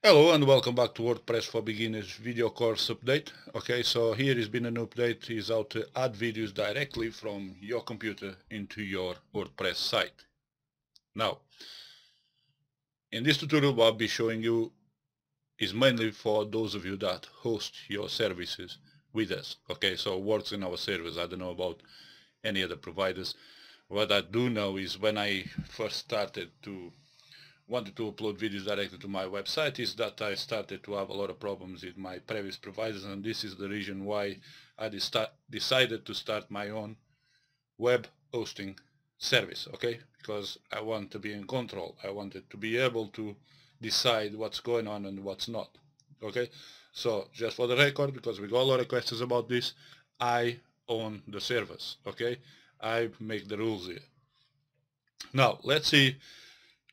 Hello and welcome back to WordPress for Beginners video course update. Okay, so here has been an update is how to add videos directly from your computer into your WordPress site. Now, in this tutorial what I'll be showing you is mainly for those of you that host your services with us. Okay, so it works in our servers. I don't know about any other providers. What I do know is when I first wanted to upload videos directly to my website is that I started to have a lot of problems with my previous providers, and this is the reason why I decided to start my own web hosting service, okay? Because I want to be in control. I wanted to be able to decide what's going on and what's not, okay? So just for the record, because we got a lot of questions about this, I own the service, okay? I make the rules here. Now let's see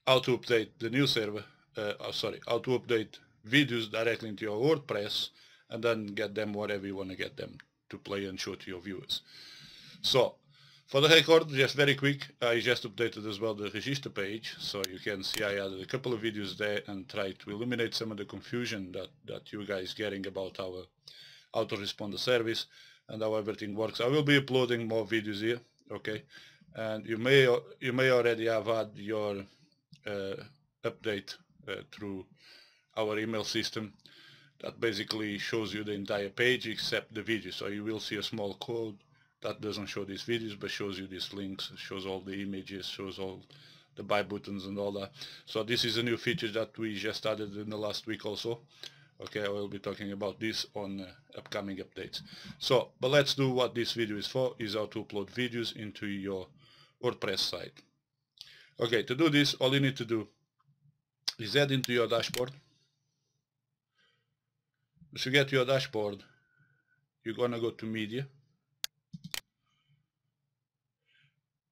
how to update the new server, how to update videos directly into your WordPress and then get them wherever you want to get them to play and show to your viewers. So, for the record, just very quick, I just updated as well the register page, so you can see I added a couple of videos there and try to eliminate some of the confusion that you guys getting about our autoresponder service and how everything works. I will be uploading more videos here, okay? And you may already have had your update through our email system that basically shows you the entire page except the video. So you will see a small code that doesn't show these videos but shows you these links, shows all the images, shows all the buy buttons and all that. So this is a new feature that we just added in the last week also. Okay, I will be talking about this on upcoming updates. So, but let's do what this video is for, is how to upload videos into your WordPress site. Okay, to do this, all you need to do is head into your dashboard. Once you get to your dashboard, you're going to go to media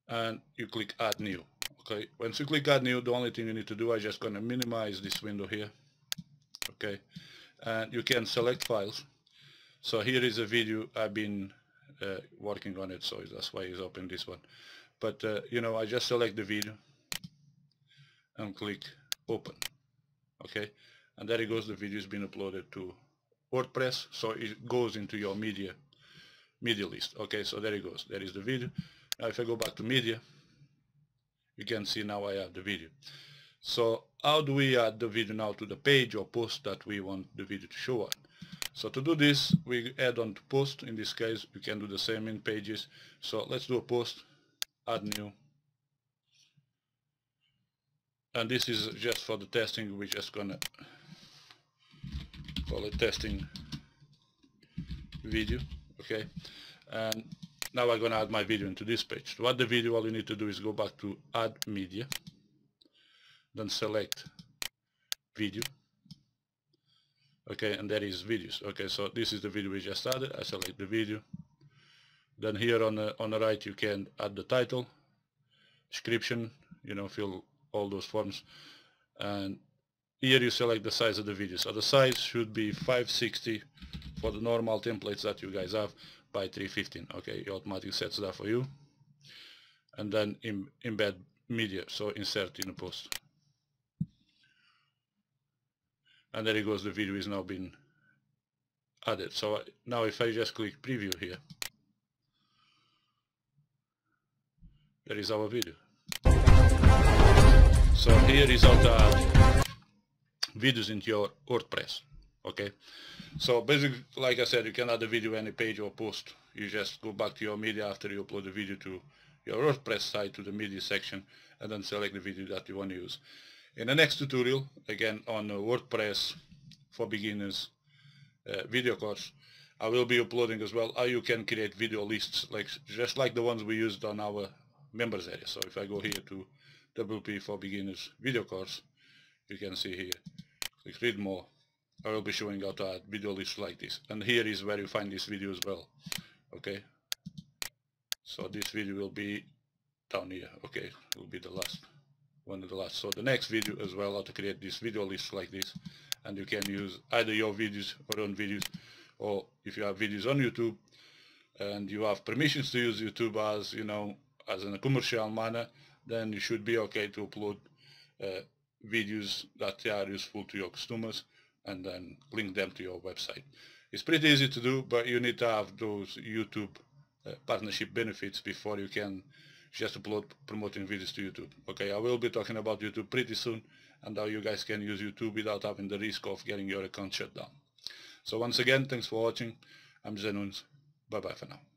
and you click add new. Okay, once you click add new, the only thing you need to do, I'm just going to minimize this window here. Okay, and you can select files. So here is a video I've been working on it, so that's why it's open this one. But you know, I just select the video and click open. Okay, and there it goes, the video has been uploaded to WordPress, so it goes into your media list. Okay, so there it goes, there is the video. Now if I go back to media, you can see now I have the video. So how do we add the video now to the page or post that we want the video to show on? So to do this, we add on to post. In this case, you can do the same in pages. So let's do a post, add new. And this is just for the testing. We're just gonna call it testing video, okay? And now I'm gonna add my video into this page. To add the video, all you need to do is go back to add media, then select video, okay, and there is videos. Okay, so this is the video we just added. I select the video. Then here on the right you can add the title, description, you know, fill all those forms, and here you select the size of the video. So the size should be 560 for the normal templates that you guys have by 315. Okay, it automatically sets that for you. And then embed media, so insert in a post. And there it goes, the video is now been added. So now if I just click preview here, there is our video. So here is how to add videos into your WordPress. Okay, so basically, like I said, you can add a video any page or post. You just go back to your media after you upload the video to your WordPress site, to the media section, and then select the video that you want to use. In the next tutorial, again on WordPress for Beginners video course, I will be uploading as well how you can create video lists, just like the ones we used on our members area. So if I go here to WP for Beginners video course, you can see here, click read more. I will be showing how to add video lists like this, and here is where you find this video as well. Okay, so this video will be down here. Okay, it will be the last one of the last. So the next video as well, how to create this video list like this, and you can use either your videos or own videos, or if you have videos on YouTube and you have permissions to use YouTube as, you know, as in a commercial manner, then you should be okay to upload videos that are useful to your customers and then link them to your website. It's pretty easy to do, but you need to have those YouTube partnership benefits before you can just upload promoting videos to YouTube. Okay, I will be talking about YouTube pretty soon and how you guys can use YouTube without having the risk of getting your account shut down. So once again, thanks for watching. I'm José Nunes. Bye bye for now.